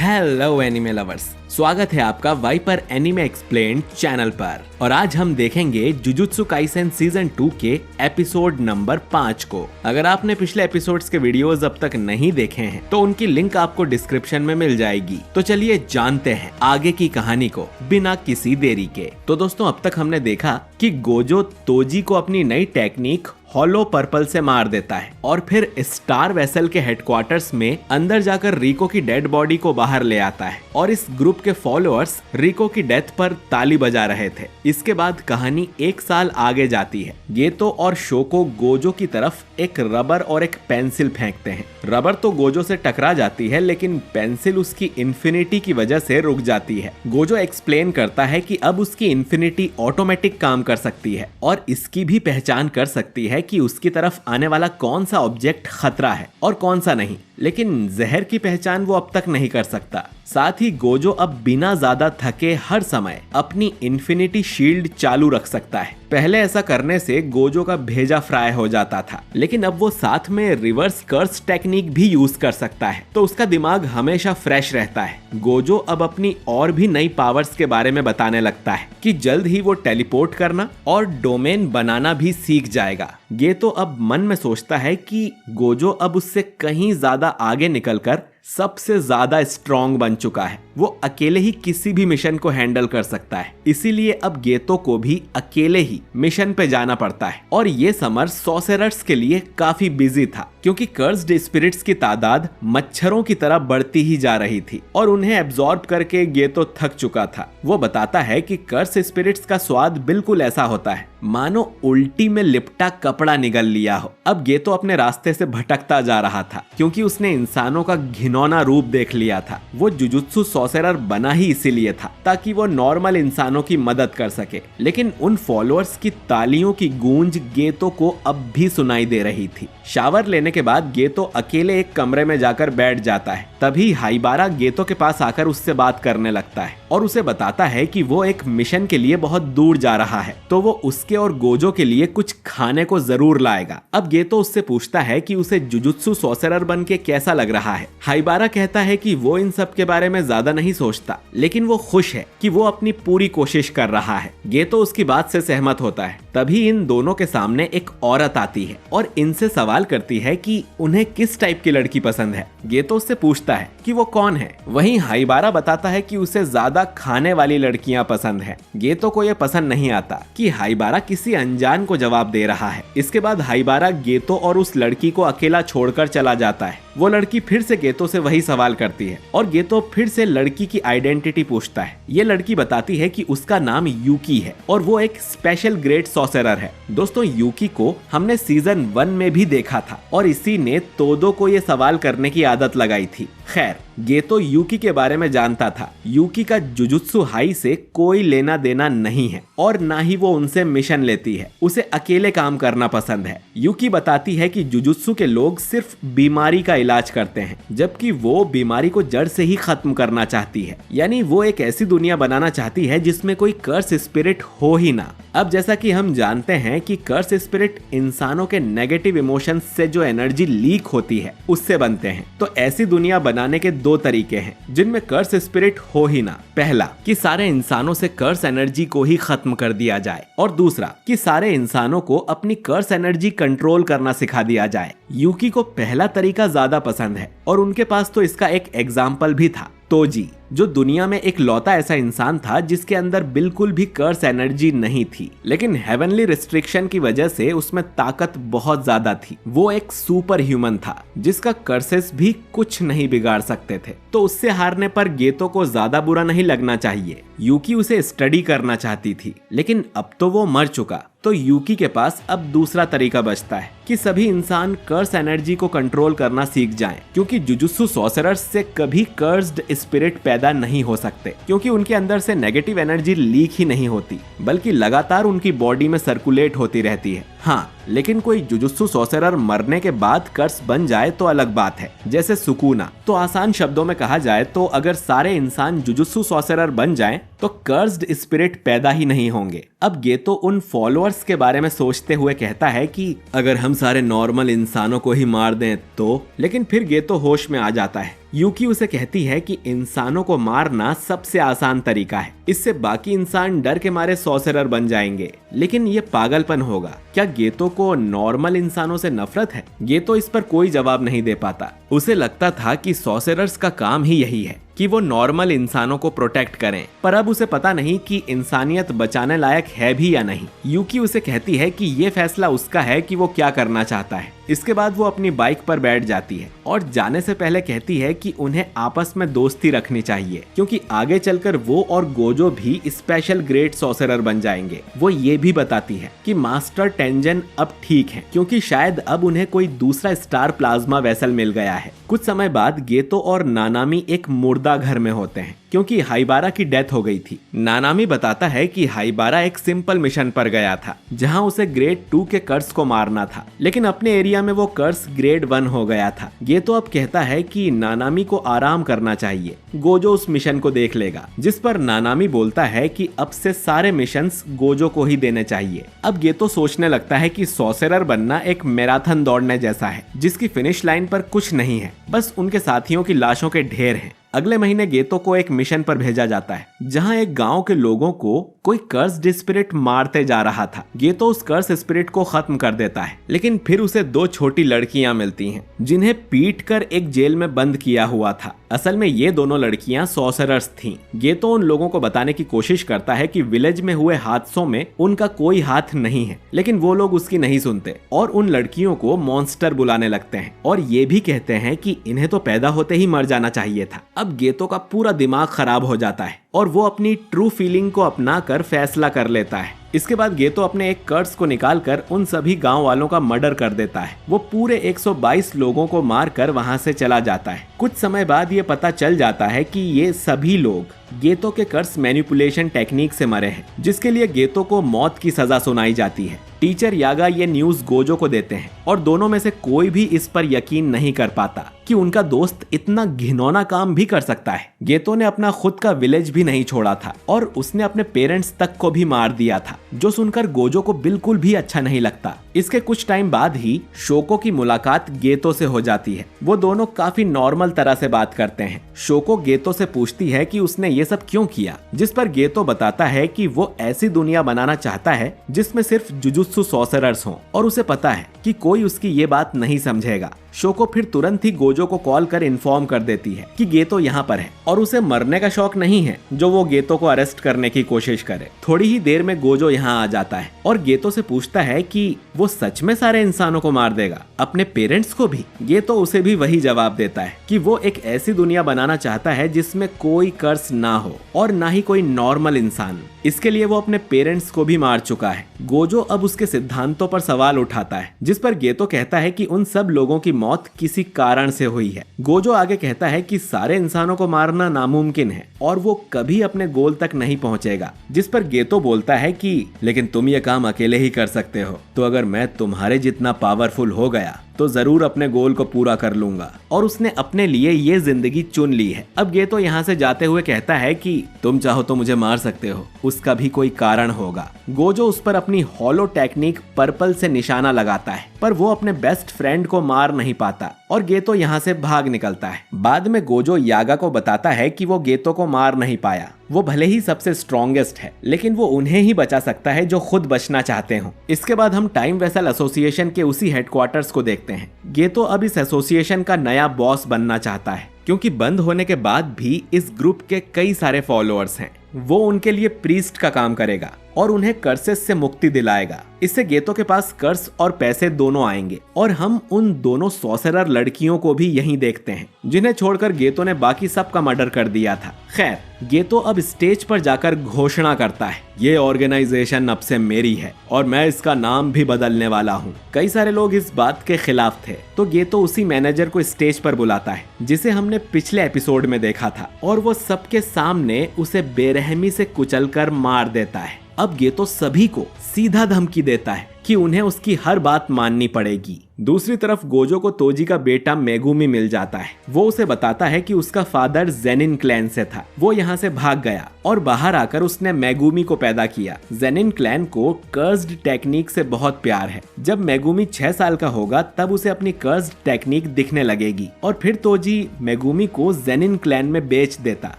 Hello anime lovers, स्वागत है आपका वाइपर एनिमे एक्सप्लेन्ड चैनल पर। और आज हम देखेंगे जुजुत्सु काइसेन सीजन 2 के एपिसोड नंबर 5 को। अगर आपने पिछले एपिसोड्स के वीडियोस अब तक नहीं देखे हैं तो उनकी लिंक आपको डिस्क्रिप्शन में मिल जाएगी। तो चलिए जानते हैं आगे की कहानी को बिना किसी देरी के। तो दोस्तों, अब तक हमने देखा कि गोजो तोजी को अपनी नई टेक्निक हॉलो पर्पल से मार देता है और फिर स्टार वेसल के हेडक्वार्टर्स में अंदर जाकर रिको की डेड बॉडी को बाहर ले आता है और इस ग्रुप के फॉलोअर्स रिको की डेथ पर ताली बजा रहे थे। इसके बाद कहानी 1 साल आगे जाती है। गेतो और शोको गोजो की तरफ एक रबर और एक पेंसिल फेंकते हैं। रबर तो गोजो से टकरा जाती है लेकिन पेंसिल उसकी इन्फिनिटी की वजह से रुक जाती है। गोजो एक्सप्लेन करता है कि अब उसकी इन्फिनिटी ऑटोमेटिक काम कर सकती है और इसकी भी पहचान कर सकती है कि उसकी तरफ आने वाला कौन सा ऑब्जेक्ट खतरा है और कौन सा नहीं, लेकिन जहर की पहचान वो अब तक नहीं कर सकता। साथ ही गोजो अब बिना ज्यादा थके हर समय अपनी इन्फिनिटी शील्ड चालू रख सकता है। पहले ऐसा करने से गोजो का भेजा फ्राई हो जाता था, लेकिन अब वो साथ में रिवर्स कर्स टेक्निक भी यूज कर सकता है, तो उसका दिमाग हमेशा फ्रेश रहता है। गोजो अब अपनी और भी नई पावर्स के बारे में बताने लगता है कि जल्द ही वो टेलीपोर्ट करना और डोमेन बनाना भी सीख जाएगा। गेतो अब मन में सोचता है कि गोजो अब उससे कहीं ज्यादा आगे निकलकर सबसे ज्यादा स्ट्रॉन्ग बन चुका है। वो अकेले ही किसी भी मिशन को हैंडल कर सकता है, इसीलिए अब गेतो को भी अकेले ही मिशन पे जाना पड़ता है। और ये समर सॉर्सरर्स के लिए काफी बिजी था क्योंकि कर्स्ड स्पिरिट्स की तादाद मच्छरों की तरह बढ़ती ही जा रही थी और उन्हें एब्जॉर्ब करके गेतो थक चुका था। वो बताता है कि कर्स स्पिरिट्स का स्वाद बिल्कुल ऐसा होता है मानो उल्टी में लिपटा कपड़ा निगल लिया हो। अब गेतो अपने रास्ते से भटकता जा रहा था क्योंकि उसने इंसानों का घिनौना रूप देख लिया था। वो जुजुत्सु सॉर्सरर बना ही इसीलिए था ताकि वो नॉर्मल इंसानों की मदद कर सके, लेकिन उन फॉलोअर्स की तालियों की गूंज गेतो को अब भी सुनाई दे रही थी। शावर लेने के बाद गेतो अकेले एक कमरे में जाकर बैठ जाता है। तभी हाइबारा गेतो के पास आकर उससे बात करने लगता है और उसे बताता है कि वो एक मिशन के लिए बहुत दूर जा रहा है, तो वो उसके और गोजो के लिए कुछ खाने को जरूर लाएगा। अब गेतो उससे पूछता है कि उसे जुजुत्सु सॉर्सरर बन के कैसा लग रहा है। हाइबारा कहता है कि वो इन सब के बारे में ज्यादा नहीं सोचता, लेकिन वो खुश है कि वो अपनी पूरी कोशिश कर रहा है। गेतो उसकी बात से सहमत होता है। तभी इन दोनों के सामने एक औरत आती है और इनसे सवाल करती है कि उन्हें किस टाइप की लड़की पसंद है। गेतो उससे पूछता है कि वो कौन है। वहीं हाइबारा बताता है कि उसे ज्यादा खाने वाली लड़कियां पसंद है। गेतो को यह पसंद नहीं आता कि हाइबारा किसी अनजान को जवाब दे रहा है। इसके बाद हाइबारा गेतो और उस लड़की को अकेला छोड़कर चला जाता है। वो लड़की फिर से गेतो से वही सवाल करती है और गेतो फिर से लड़की की आइडेंटिटी पूछता है। ये लड़की बताती है कि उसका नाम यूकी है और वो एक स्पेशल ग्रेट सॉर्सरर है। दोस्तों, यूकी को हमने सीजन 1 में भी देखा था और इसी ने तोदो को ये सवाल करने की आदत लगाई थी। खैर, गेतो यूकी के बारे में जानता था। यूकी का जुजुत्सु हाई से कोई लेना देना नहीं है और ना ही वो उनसे मिशन लेती है। उसे अकेले काम करना पसंद है। यूकी बताती है कि जुजुत्सु के लोग सिर्फ बीमारी का इलाज करते हैं, जबकि वो बीमारी को जड़ से ही खत्म करना चाहती है। यानी वो एक ऐसी दुनिया बनाना चाहती है जिसमें कोई कर्स स्पिरिट हो ही ना। अब जैसा कि हम जानते हैं कि कर्स स्पिरिट इंसानों के नेगेटिव इमोशंस से जो एनर्जी लीक होती है उससे बनते हैं। तो ऐसी दुनिया बनाने के 2 तरीके हैं जिनमें कर्स स्पिरिट हो ही ना। पहला, कि सारे इंसानों से कर्स एनर्जी को ही खत्म कर दिया जाए, और दूसरा कि सारे इंसानों को अपनी कर्स एनर्जी कंट्रोल करना सिखा दिया जाए। यूकी को पहला तरीका ज्यादा पसंद है और उनके पास तो इसका एक एग्जाम्पल भी था, तोजी, जो दुनिया में एक लौता ऐसा इंसान था जिसके अंदर बिल्कुल भी कर्स एनर्जी नहीं थी, लेकिन हेवनली रिस्ट्रिक्शन की वजह से उसमें ताकत बहुत ज्यादा थी। वो एक सुपर ह्यूमन था जिसका कर्सेस भी कुछ नहीं बिगाड़ सकते थे। तो उससे हारने पर गेतो को ज्यादा बुरा नहीं लगना चाहिए। यूकी उसे स्टडी करना चाहती थी, लेकिन अब तो वो मर चुका। तो यूकी के पास अब दूसरा तरीका बचता है कि सभी इंसान कर्स एनर्जी को कंट्रोल करना सीख जाएं, क्योंकि जुजुत्सु सॉर्सरर्स से कभी कर्स्ड स्पिरिट पैदा नहीं हो सकते, क्योंकि उनके अंदर से नेगेटिव एनर्जी लीक ही नहीं होती, बल्कि लगातार उनकी बॉडी में सर्कुलेट होती रहती है। हाँ, लेकिन कोई जुजुत्सु सॉर्सरर मरने के बाद कर्स बन जाए तो अलग बात है, जैसे सुकुना। तो आसान शब्दों में कहा जाए तो अगर सारे इंसान जुजुत्सु सॉर्सरर बन जाएं तो कर्स्ड स्पिरिट पैदा ही नहीं होंगे। अब गेतो उन फॉलोअर्स के बारे में सोचते हुए कहता है कि अगर हम सारे नॉर्मल इंसानों को ही मार दें तो, लेकिन फिर गेतो होश में आ जाता है। यूकी उसे कहती है कि इंसानों को मारना सबसे आसान तरीका है, इससे बाकी इंसान डर के मारे सॉर्सरर बन जाएंगे। लेकिन ये पागलपन होगा। क्या गेतो को नॉर्मल इंसानों से नफरत है? गेतो इस पर कोई जवाब नहीं दे पाता। उसे लगता था कि सॉर्सरर्स का काम ही यही है कि वो नॉर्मल इंसानों को प्रोटेक्ट करें, पर अब उसे पता नहीं कि इंसानियत बचाने लायक है भी या नहीं। यूकी उसे कहती है कि ये फैसला उसका है कि वो क्या करना चाहता है। इसके बाद वो अपनी बाइक पर बैठ जाती है और जाने से पहले कहती है कि उन्हें आपस में दोस्ती रखनी चाहिए, क्योंकि आगे चलकर वो और गोजो भी स्पेशल ग्रेट सॉर्सरर बन जाएंगे। वो ये भी बताती है कि मास्टर टेंजन अब ठीक है, क्योंकि शायद अब उन्हें कोई दूसरा स्टार प्लाज्मा वेसल मिल गया है। कुछ समय बाद गेतो और नानामी एक मुर्दा घर में होते हैं, क्योंकि हाइबारा की डेथ हो गई थी। नानामी बताता है कि हाइबारा एक सिंपल मिशन पर गया था, जहां उसे ग्रेड 2 के कर्स को मारना था, लेकिन अपने एरिया में वो कर्स ग्रेड 1 हो गया था। गेतो अब कहता है कि नानामी को आराम करना चाहिए, गोजो उस मिशन को देख लेगा, जिस पर नानामी बोलता है कि अब से सारे मिशंस गोजो को ही देने चाहिए। अब गेतो सोचने लगता है कि सॉर्सरर बनना एक मैराथन दौड़ने जैसा है, जिसकी फिनिश लाइन पर कुछ नहीं है, बस उनके साथियों की लाशों के ढेर हैं। अगले महीने गेतो को एक मिशन पर भेजा जाता है, जहां एक गांव के लोगों को कोई कर्स्ड स्पिरिट मारते जा रहा था। गेतो उस कर्स स्पिरिट को खत्म कर देता है, लेकिन फिर उसे 2 छोटी लड़कियां मिलती हैं, जिन्हें पीटकर एक जेल में बंद किया हुआ था। असल में ये दोनों लड़कियां सॉर्सरर्स थीं। गेतो उन लोगों को बताने की कोशिश करता है कि विलेज में हुए हादसों में उनका कोई हाथ नहीं है, लेकिन वो लोग उसकी नहीं सुनते और उन लड़कियों को मॉन्स्टर बुलाने लगते हैं और ये भी कहते हैं कि इन्हें तो पैदा होते ही मर जाना चाहिए था। अब गेतो का पूरा दिमाग खराब हो जाता है और वो अपनी ट्रू फीलिंग को अपनाकर फैसला कर लेता है। इसके बाद गेतो अपने एक कर्स को निकालकर उन सभी गांव वालों का मर्डर कर देता है। वो पूरे 122 लोगों को मारकर वहां से चला जाता है। कुछ समय बाद ये पता चल जाता है कि ये सभी लोग गेतो के कर्स मैनिपुलेशन टेक्निक से मरे हैं, जिसके लिए गेतो को मौत की सजा सुनाई जाती है। टीचर यागा ये न्यूज गोजो को देते हैं और दोनों में से कोई भी इस पर यकीन नहीं कर पाता कि उनका दोस्त इतना घिनौना काम भी कर सकता है। गेतो ने अपना खुद का विलेज भी नहीं छोड़ा था और उसने अपने पेरेंट्स तक को भी मार दिया था, जो सुनकर गोजो को बिल्कुल भी अच्छा नहीं लगता। इसके कुछ टाइम बाद ही शोको की मुलाकात गेतो से हो जाती है। वो दोनों काफी नॉर्मल तरह से बात करते हैं। शोको गेतो से पूछती है कि उसने ये सब क्यों किया, जिस पर गेतो बताता है कि वो ऐसी दुनिया बनाना चाहता है जिसमें सिर्फ जुजुत्सु सॉर्सरर्स हों और उसे पता है कि कोई उसकी ये बात नहीं समझेगा। शोको फिर तुरंत ही गोजो को कॉल कर इन्फॉर्म कर देती है कि गेतो यहाँ पर है और उसे मरने का शौक नहीं है जो वो गेतो को अरेस्ट करने की कोशिश करे। थोड़ी ही देर में गोजो यहाँ आ जाता है और गेतो से पूछता है कि वो सच में सारे इंसानों को मार देगा, अपने पेरेंट्स को भी। गेतो उसे भी वही जवाब देता है कि वो एक ऐसी दुनिया बनाना चाहता है जिसमें कोई कर्स ना हो और ना ही कोई नॉर्मल इंसान। इसके लिए वो अपने पेरेंट्स को भी मार चुका है। गोजो अब उसके सिद्धांतों पर सवाल उठाता है, जिस पर गेतो कहता है कि उन सब लोगों की मौत किसी कारण से हुई है। गोजो आगे कहता है कि सारे इंसानों को मारना नामुमकिन है और वो कभी अपने गोल तक नहीं पहुंचेगा, जिस पर गेतो बोलता है कि लेकिन तुम ये काम अकेले ही कर सकते हो, तो अगर मैं तुम्हारे जितना पावरफुल हो गया तो जरूर अपने गोल को पूरा कर लूंगा। और उसने अपने लिए ये जिंदगी चुन ली है। अब गेतो यहाँ से जाते हुए कहता है कि तुम चाहो तो मुझे मार सकते हो, उसका भी कोई कारण होगा। गोजो उस पर अपनी हॉलो टेक्निक पर्पल से निशाना लगाता है, पर वो अपने बेस्ट फ्रेंड को मार नहीं पाता और गेतो यहाँ से भाग निकलता है। बाद में गोजो यागा को बताता है कि वो गेतो को मार नहीं पाया। वो भले ही सबसे स्ट्रॉन्गेस्ट है, लेकिन वो उन्हें ही बचा सकता है जो खुद बचना चाहते हो। इसके बाद हम टाइम वेसल एसोसिएशन के उसी हेडक्वार्टर्स को देखते हैं। गेतो अब इस एसोसिएशन का नया बॉस बनना चाहता है, क्योंकि बंद होने के बाद भी इस ग्रुप के कई सारे फॉलोअर्स हैं। वो उनके लिए प्रीस्ट का काम करेगा और उन्हें कर्सेस से मुक्ति दिलाएगा। इससे गेतो के पास कर्स और पैसे दोनों आएंगे और हम उन दोनों सॉर्सरर लड़कियों को भी यहीं देखते हैं, जिन्हें छोड़कर गेतो ने बाकी सब का मर्डर कर दिया था। खैर, गेतो अब स्टेज पर जाकर घोषणा करता है, ये ऑर्गेनाइजेशन अब से मेरी है और मैं इसका नाम भी बदलने वाला हूँ। कई सारे लोग इस बात के खिलाफ थे, तो गेतो उसी मैनेजर को स्टेज पर बुलाता है जिसे हमने पिछले एपिसोड में देखा था, और वो सबके सामने उसे बेरहमी से कुचलकर मार देता है। अब गेतो सभी को सीधा धमकी देता है कि उन्हें उसकी हर बात माननी पड़ेगी। दूसरी तरफ गोजो को तोजी का बेटा मेगुमी मिल जाता है। वो उसे बताता है कि उसका फादर जेनिन क्लैन से था, वो यहाँ से भाग गया और बाहर आकर उसने मेगुमी को पैदा किया। जेनिन क्लैन को कर्स्ड टेक्निक से बहुत प्यार है। जब मेगुमी 6 साल का होगा तब उसे अपनी कर्स्ड टेक्निक दिखने लगेगी और फिर तोजी मेगुमी को जेनिन क्लैन में बेच देता,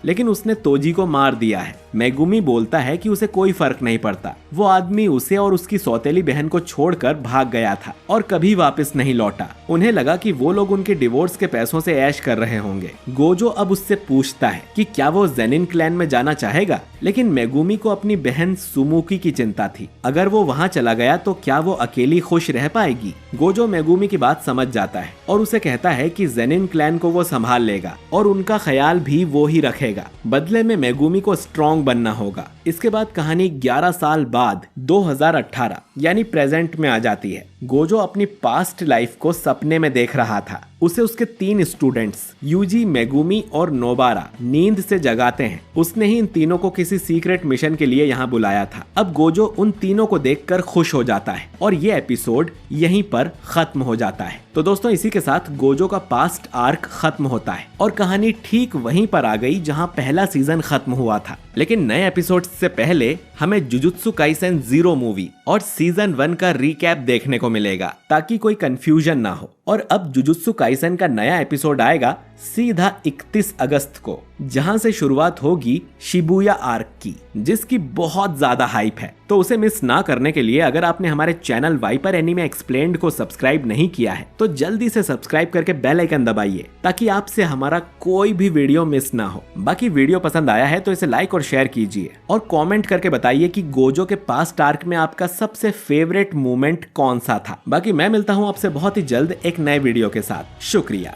लेकिन उसने तोजी को मार दिया है। मेगुमी बोलता है कि उसे कोई फर्क नहीं पड़ता, वो आदमी उसे और उसकी सौतेली बहन को छोड़कर भाग गया था और कभी वापस नहीं लौटा। उन्हें लगा कि वो लोग उनके डिवोर्स के पैसों से ऐश कर रहे होंगे। गोजो अब उससे पूछता है कि क्या वो जेनिन क्लैन में जाना चाहेगा, लेकिन मेगुमी को अपनी बहन सुमुकी की चिंता थी। अगर वो वहाँ चला गया तो क्या वो अकेली खुश रह पाएगी। गोजो मेगुमी की बात समझ जाता है और उसे कहता है कि जेनिन क्लैन को वो संभाल लेगा और उनका ख्याल भी वो ही रखेगा। बदले में मेगुमी को स्ट्रॉन्ग बनना होगा। इसके बाद कहानी 11 साल बाद 2018 यानी प्रेजेंट में आ जाती है। गोजो अपनी पास्ट लाइफ को सपने में देख रहा था। उसे उसके 3 स्टूडेंट्स यूजी, मेगुमी और नोबारा नींद से जगाते हैं। उसने ही इन तीनों को किसी सीक्रेट मिशन के लिए यहाँ बुलाया था। अब गोजो उन तीनों को देखकर खुश हो जाता है और ये एपिसोड यहीं पर खत्म हो जाता है। तो दोस्तों, इसी के साथ गोजो का पास्ट आर्क खत्म होता है और कहानी ठीक वहीं पर आ गई जहां पहला सीजन खत्म हुआ था। लेकिन नए एपिसोड से पहले हमें जुजुत्सु काइसेन 0 मूवी और सीजन 1 का रिकैप देखने को मिलेगा ताकि कोई कंफ्यूजन ना हो। और अब जुजुत्सु काइसेन का नया एपिसोड आएगा सीधा 31 अगस्त को, जहां से शुरुआत होगी शिबुया आर्क की, जिसकी बहुत ज्यादा हाइप है। तो उसे मिस ना करने के लिए अगर आपने हमारे चैनल वाइपर एनीमे एक्सप्लेन्ड को सब्सक्राइब नहीं किया है तो जल्दी से सब्सक्राइब करके बेल आइकन दबाइए ताकि आपसे हमारा कोई भी वीडियो मिस ना हो। बाकी वीडियो पसंद आया है तो इसे लाइक और शेयर कीजिए और कमेंट करके बताइए कि गोजो के पास्ट आर्क में आपका सबसे फेवरेट मोमेंट कौन सा था। बाकी मैं मिलता हूँ आपसे बहुत ही जल्द एक नए वीडियो के साथ। शुक्रिया।